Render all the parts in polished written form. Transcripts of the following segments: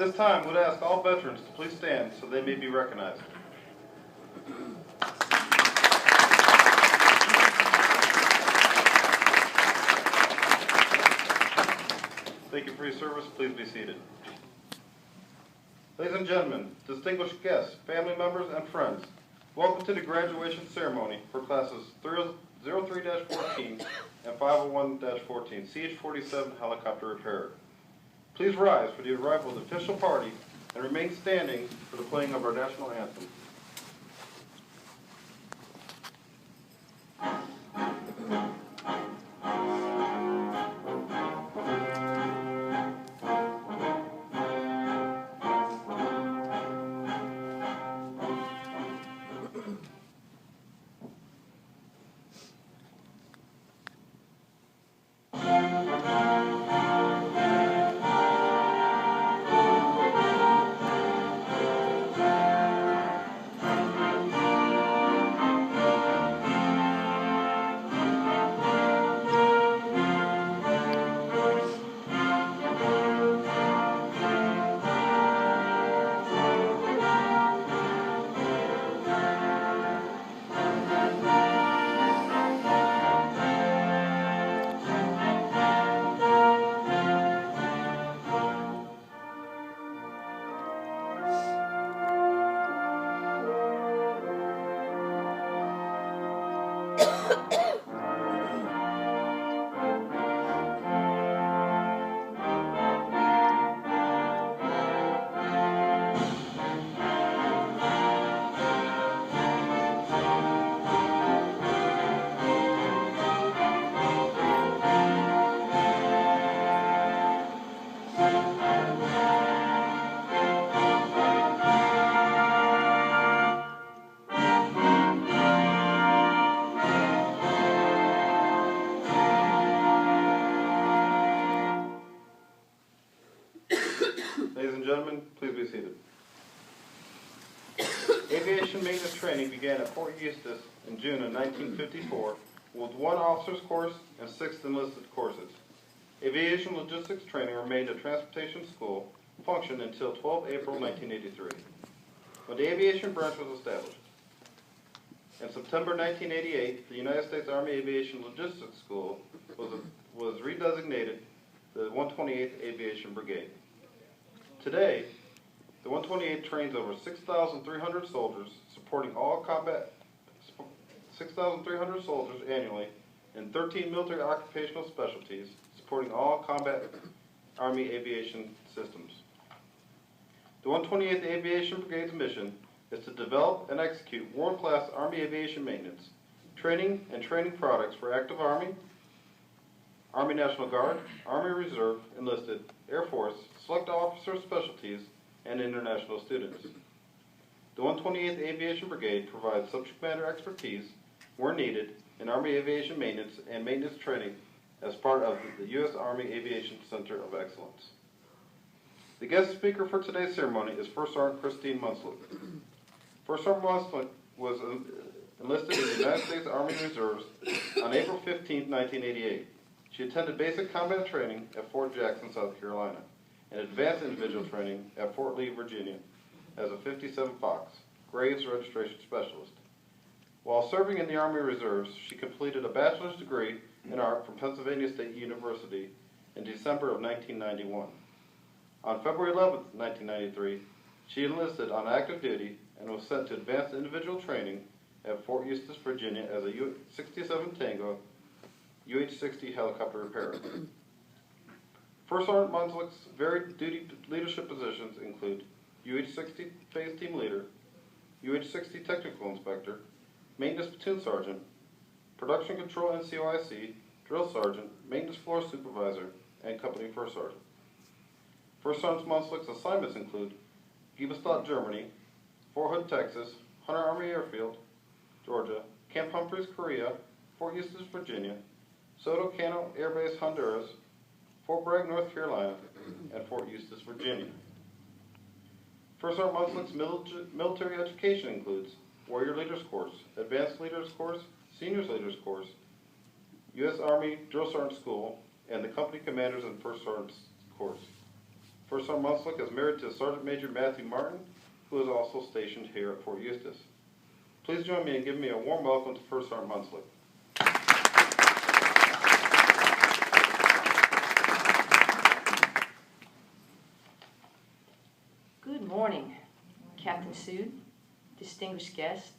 this time, would ask all veterans to please stand so they may be recognized. Thank you for your service. Please be seated. Ladies and gentlemen, distinguished guests, family members, and friends, welcome to the graduation ceremony for classes 03-14 and 501-14, CH-47 helicopter repair. Please rise for the arrival of the official party and remain standing for the playing of our national anthem. Ladies and gentlemen, please be seated. Aviation maintenance training began at Fort Eustis in June of 1954 with 1 officer's course and 6 enlisted courses. Aviation logistics training remained a transportation school function until 12 April 1983, when the aviation branch was established. In September 1988, the United States Army Aviation Logistics School was redesignated the 128th Aviation Brigade. Today, the 128 trains over 6,300 soldiers, supporting all combat, 6,300 soldiers annually in 13 military occupational specialties, supporting all combat Army aviation systems. The 128th Aviation Brigade's mission is to develop and execute world-class Army aviation maintenance, training and training products for active Army, Army National Guard, Army Reserve, enlisted, Air Force, select officer specialties, and international students. The 128th Aviation Brigade provides subject matter expertise where needed in Army aviation maintenance and maintenance training as part of the U.S. Army Aviation Center of Excellence. The guest speaker for today's ceremony is First Sergeant Christine Munslick. First Sergeant Munslick was enlisted in the United States Army Reserves on April 15, 1988. She attended basic combat training at Fort Jackson, South Carolina, and advanced individual training at Fort Lee, Virginia, as a 57 Fox, Graves Registration Specialist. While serving in the Army Reserves, she completed a bachelor's degree in art from Pennsylvania State University in December of 1991. On February 11, 1993, she enlisted on active duty and was sent to advanced individual training at Fort Eustis, Virginia as a U-67 Tango UH-60 helicopter repairer. First Sergeant Munslick's varied duty leadership positions include UH-60 Phase Team Leader, UH-60 Technical Inspector, Maintenance Platoon Sergeant, Production Control NCOIC, Drill Sergeant, Maintenance Floor Supervisor, and Company First Sergeant. First Sergeant Munslick's assignments include Giebelstadt, Germany, Fort Hood, Texas, Hunter Army Airfield, Georgia, Camp Humphreys, Korea, Fort Eustis, Virginia, Soto Cano Air Base, Honduras, Fort Bragg, North Carolina, and Fort Eustis, Virginia. First Sergeant Munslick's military education includes Warrior Leaders Course, Advanced Leaders Course, Seniors Leaders Course, U.S. Army Drill Sergeant School, and the Company Commanders and First Sergeants Course. First Sergeant Munslick is married to Sergeant Major Matthew Martin, who is also stationed here at Fort Eustis. Please join me in giving me a warm welcome to First Sergeant Munslick. Good morning, Captain Sood, distinguished guests,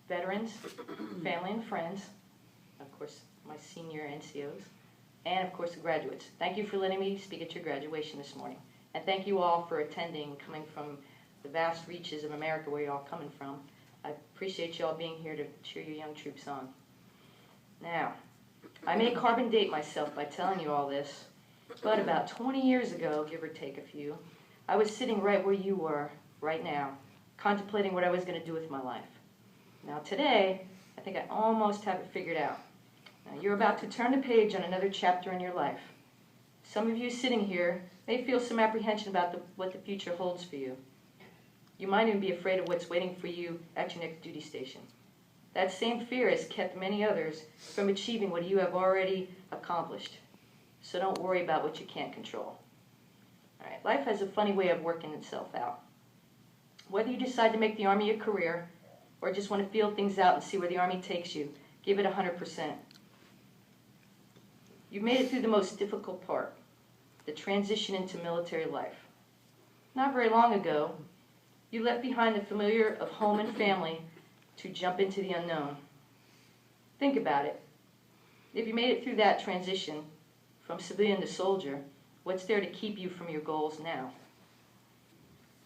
veterans, family and friends, of course my senior NCOs, and of course the graduates. Thank you for letting me speak at your graduation this morning. And thank you all for attending, coming from the vast reaches of America where you're all coming from. I appreciate you all being here to cheer your young troops on. Now, I may carbon date myself by telling you all this, but about 20 years ago, give or take a few, I was sitting right where you were right now, contemplating what I was going to do with my life. Now today, I think I almost have it figured out. Now you're about to turn the page on another chapter in your life. Some of you sitting here may feel some apprehension about what the future holds for you. You might even be afraid of what's waiting for you at your next duty station. That same fear has kept many others from achieving what you have already accomplished. So don't worry about what you can't control. All right, life has a funny way of working itself out. Whether you decide to make the Army a career or just want to feel things out and see where the Army takes you, give it 100%. You've made it through the most difficult part, the transition into military life. Not very long ago, you left behind the familiar of home and family to jump into the unknown. Think about it. If you made it through that transition from civilian to soldier, what's there to keep you from your goals now?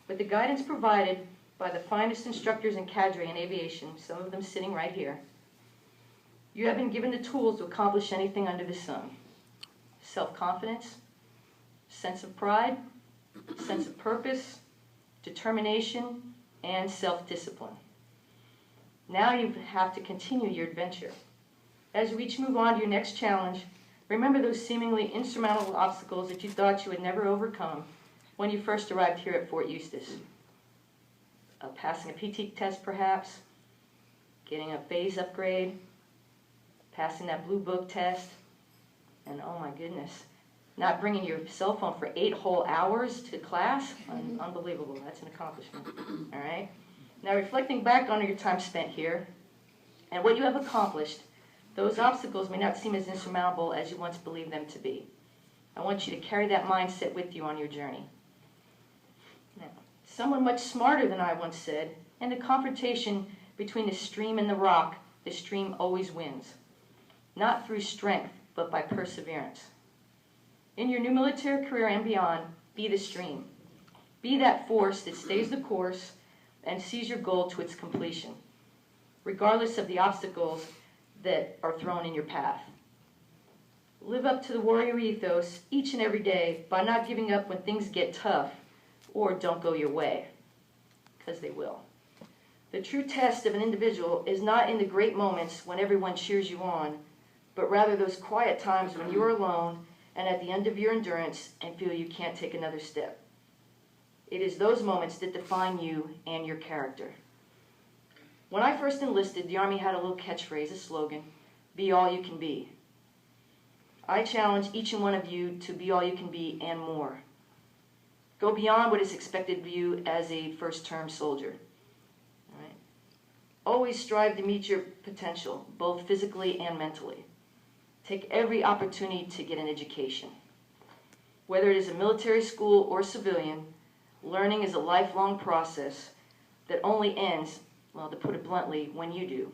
With the guidance provided by the finest instructors and cadre in aviation, some of them sitting right here, you have been given the tools to accomplish anything under the sun. Self-confidence, sense of pride, sense of purpose, determination, and self-discipline. Now you have to continue your adventure. As you each move on to your next challenge, remember those seemingly insurmountable obstacles that you thought you would never overcome when you first arrived here at Fort Eustis. Passing a PT test perhaps, getting a phase upgrade, passing that blue book test, and oh my goodness, not bringing your cell phone for 8 whole hours to class? Unbelievable, that's an accomplishment, all right? Now reflecting back on your time spent here and what you have accomplished, those obstacles may not seem as insurmountable as you once believed them to be. I want you to carry that mindset with you on your journey. Now, someone much smarter than I once said, in the confrontation between the stream and the rock, the stream always wins. Not through strength, but by perseverance. In your new military career and beyond, be the stream. Be that force that stays the course and sees your goal to its completion, regardless of the obstacles that are thrown in your path. Live up to the warrior ethos each and every day by not giving up when things get tough or don't go your way, because they will. The true test of an individual is not in the great moments when everyone cheers you on, but rather those quiet times when you're alone and at the end of your endurance and feel you can't take another step. It is those moments that define you and your character. When I first enlisted, the Army had a little catchphrase, a slogan, be all you can be. I challenge each and one of you to be all you can be and more. Go beyond what is expected of you as a first-term soldier. All right? Always strive to meet your potential, both physically and mentally. Take every opportunity to get an education. Whether it is a military school or civilian, learning is a lifelong process that only ends, well, to put it bluntly, when you do.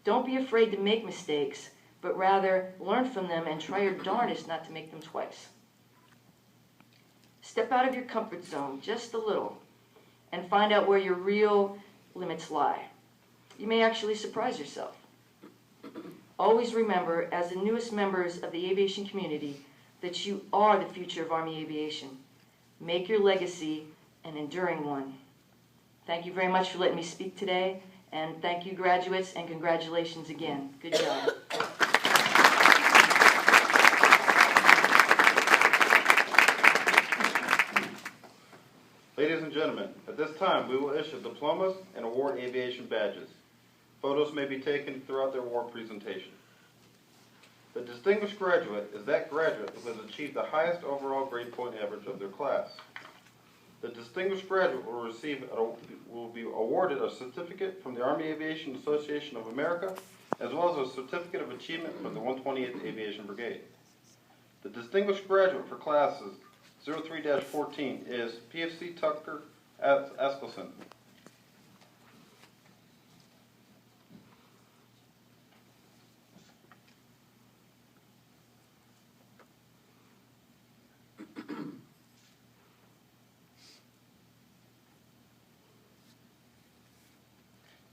Don't be afraid to make mistakes, but rather learn from them and try your darndest not to make them twice. Step out of your comfort zone just a little and find out where your real limits lie. You may actually surprise yourself. Always remember, as the newest members of the aviation community, that you are the future of Army aviation. Make your legacy an enduring one. Thank you very much for letting me speak today, and thank you, graduates, and congratulations again. Good job. Ladies and gentlemen, at this time we will issue diplomas and award aviation badges. Photos may be taken throughout the award presentation. The distinguished graduate is that graduate who has achieved the highest overall grade point average of their class. The distinguished graduate will be awarded a certificate from the Army Aviation Association of America, as well as a certificate of achievement from the 128th Aviation Brigade. The distinguished graduate for classes 03-14 is PFC Tucker Askelson.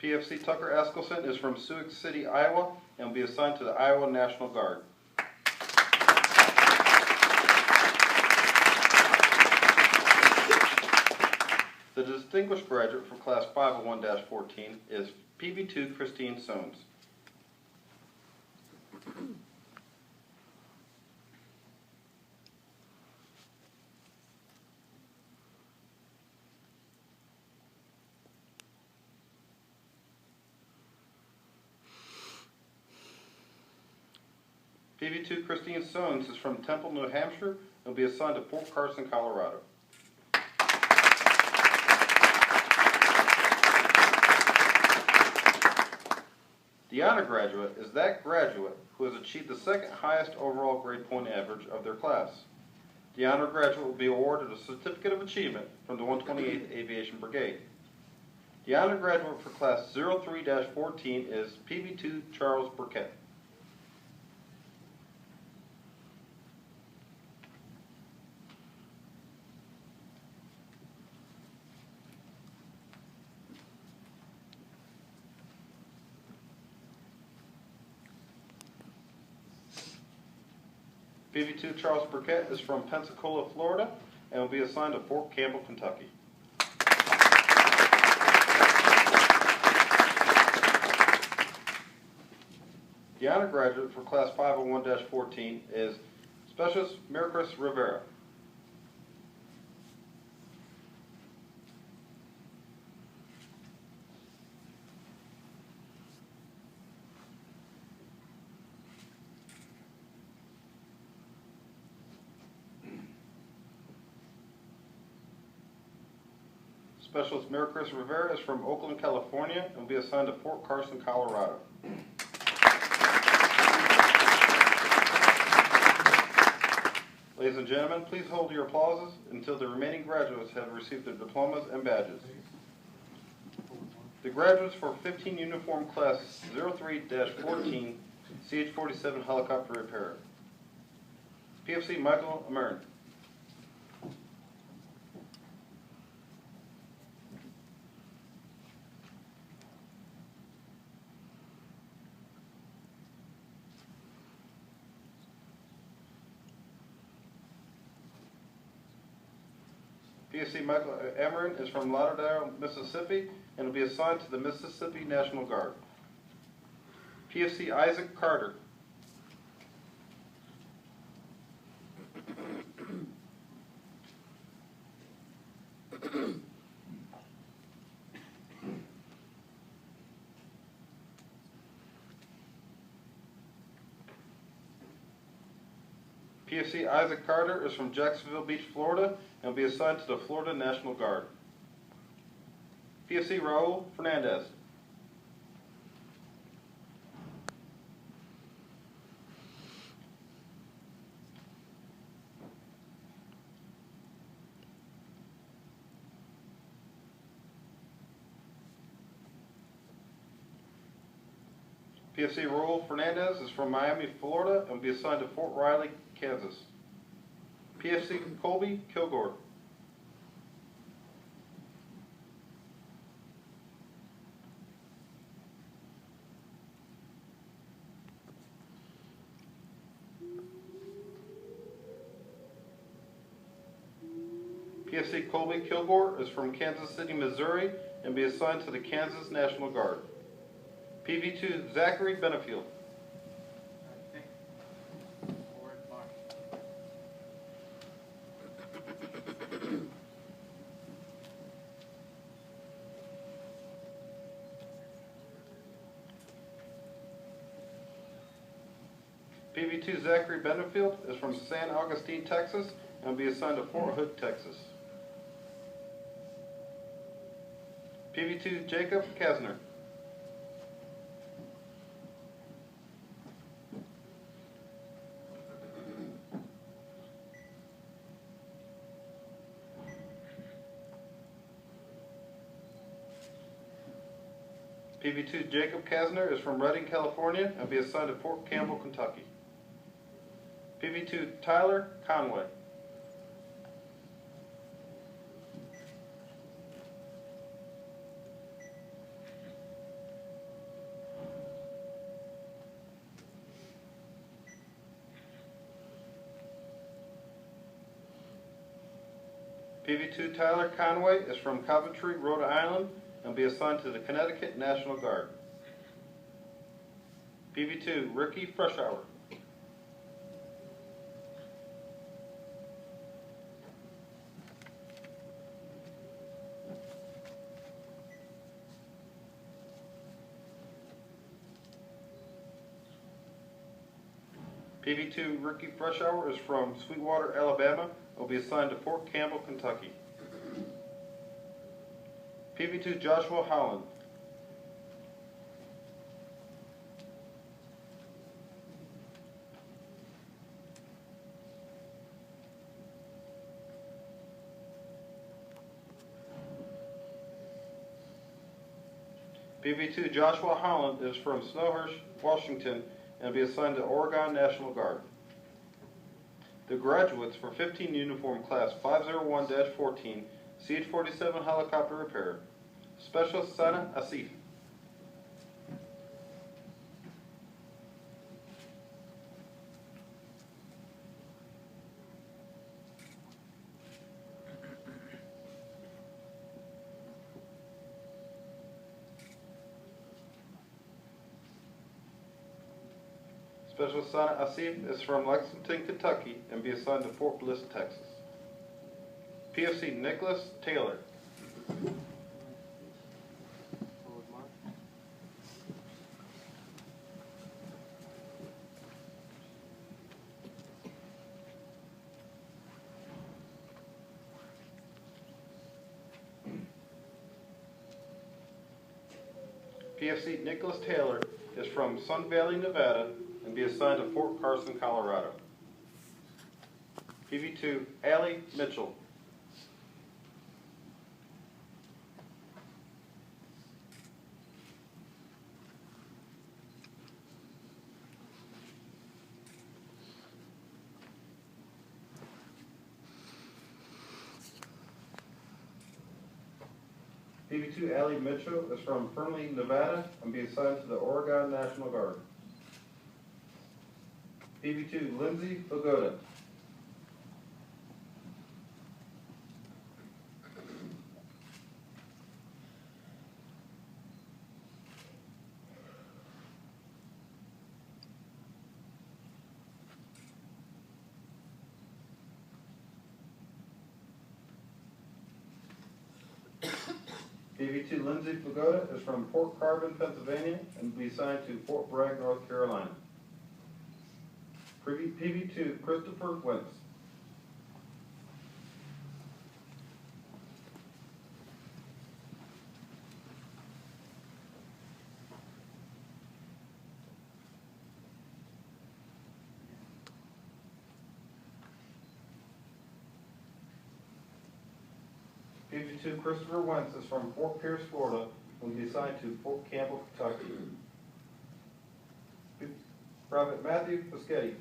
PFC Tucker Askelson is from Sioux City, Iowa, and will be assigned to the Iowa National Guard. The distinguished graduate for Class 501-14 is PB2 Christine Soames. PB2 Christine Soames is from Temple, New Hampshire, and will be assigned to Fort Carson, Colorado. The honor graduate is that graduate who has achieved the second highest overall grade point average of their class. The honor graduate will be awarded a certificate of achievement from the 128th Aviation Brigade. The honor graduate for class 03-14 is PB2 Charles Burkett. PB2 Charles Burkett is from Pensacola, Florida, and will be assigned to Fort Campbell, Kentucky. The honor graduate for Class 501-14 is Specialist Miracris Rivera. Specialist Miracris Rivera is from Oakland, California, and will be assigned to Fort Carson, Colorado. Ladies and gentlemen, please hold your applauses until the remaining graduates have received their diplomas and badges. The graduates for 15 Uniform Class 03-14 CH-47 Helicopter Repair. PFC Michael Amarin. PFC Michael Amarin is from Lauderdale, Mississippi, and will be assigned to the Mississippi National Guard. PFC Isaac Carter. PFC Isaac Carter is from Jacksonville Beach, Florida, and will be assigned to the Florida National Guard. PFC Raul Fernandez. PFC Raul Fernandez is from Miami, Florida, and will be assigned to Fort Riley, Kansas. PFC Colby Kilgore. PFC Colby Kilgore is from Kansas City, Missouri, and be assigned to the Kansas National Guard. PV2 Zachary Benefield. PV2 Zachary Benefield is from San Augustine, Texas, and will be assigned to Fort Hood, Texas. PV2 Jacob Kasner. PV2 Jacob Kasner is from Redding, California, and will be assigned to Fort Campbell, Kentucky. PV2 Tyler Conway. PV2 Tyler Conway is from Coventry, Rhode Island, and will be assigned to the Connecticut National Guard. PV2 Ricky Freshour. PV2 Ricky Freshour is from Sweetwater, Alabama, and will be assigned to Fort Campbell, Kentucky. PV2 Joshua Holland. PV2 Joshua Holland is from Snowhurst, Washington, and will be assigned to Oregon National Guard. The graduates for 15 Uniform Class 501-14, CH-47 Helicopter Repair, Specialist Sana Asif. Specialist Sana Asif is from Lexington, Kentucky, and be assigned to Fort Bliss, Texas. PFC Nicholas Taylor. PFC Nicholas Taylor is from Sun Valley, Nevada, and be assigned to Fort Carson, Colorado. PV2 Allie Mitchell. PV2 Allie Mitchell is from Fernley, Nevada, and be assigned to the Oregon National Guard. PV2 Lindsay Pagoda. PV2 Lindsay Pagoda is from Port Carbon, Pennsylvania, and will be assigned to Fort Bragg, North Carolina. PV2 Christopher Wentz. PV2 Christopher Wentz is from Fort Pierce, Florida, and will be assigned to Fort Campbell, Kentucky. Private Matthew Boschetti.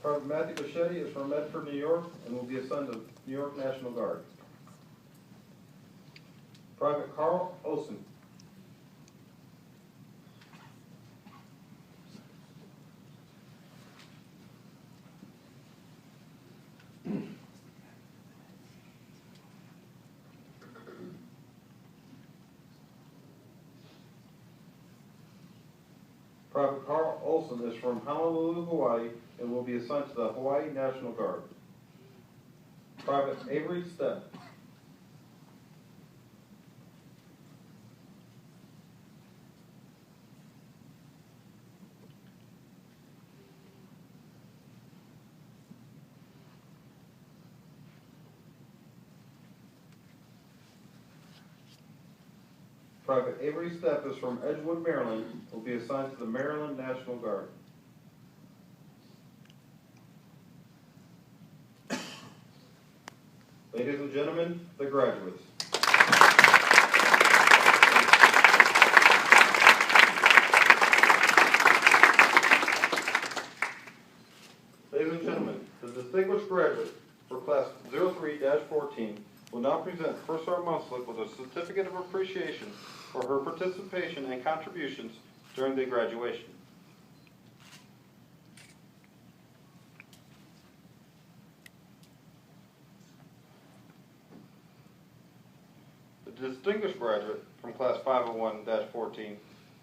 Private Matthew Boschetti is from Medford, New York, and will be assigned to New York National Guard. Private Carl Olson. Private Carl Olson is from Honolulu, Hawaii, and will be assigned to the Hawaii National Guard. Private Avery Stepp. Private Avery Stepp is from Edgewood, Maryland, and will be assigned to the Maryland National Guard. Ladies and gentlemen, the graduates. Ladies and gentlemen, the distinguished graduate for class 03-14 will now present First Sergeant Munslick with a certificate of appreciation for her participation and contributions during the graduation. The distinguished graduate from class 501-14,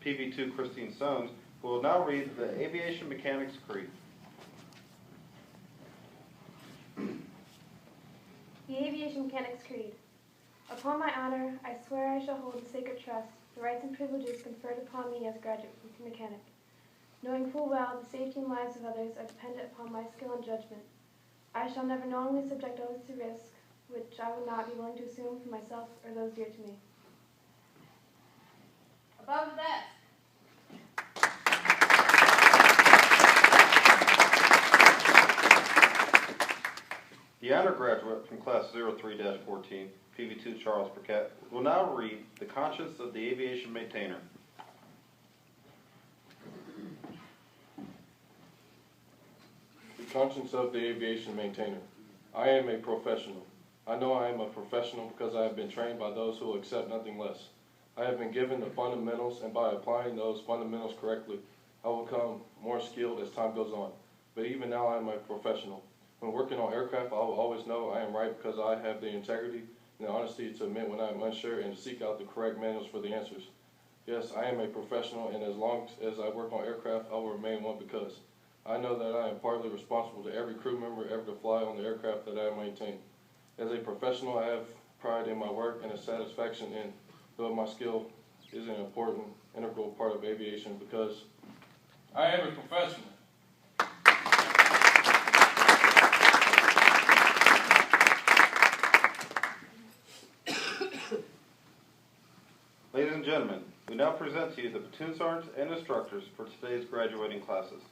PV2 Christine Sones, will now read the Aviation Mechanics Creed. The Aviation Mechanics Creed. Upon my honor, I swear I shall hold in sacred trust the rights and privileges conferred upon me as a graduate mechanic, knowing full well the safety and lives of others are dependent upon my skill and judgment. I shall never knowingly subject others to risk, which I would not be willing to assume for myself or those dear to me. Above that. The honor graduate from class 03-14, PV2 Charles Burkett, will now read the conscience of the aviation maintainer. The conscience of the aviation maintainer. I am a professional. I know I am a professional because I have been trained by those who will accept nothing less. I have been given the fundamentals, and by applying those fundamentals correctly, I will become more skilled as time goes on. But even now I am a professional. When working on aircraft, I will always know I am right because I have the integrity and the honesty to admit when I am unsure and to seek out the correct manuals for the answers. Yes, I am a professional, and as long as I work on aircraft, I will remain one because I know that I am partly responsible to every crew member ever to fly on the aircraft that I maintain. As a professional, I have pride in my work and a satisfaction in though my skill is an important, integral part of aviation because I am a professional. Ladies and gentlemen, we now present to you the platoon sergeants and instructors for today's graduating classes.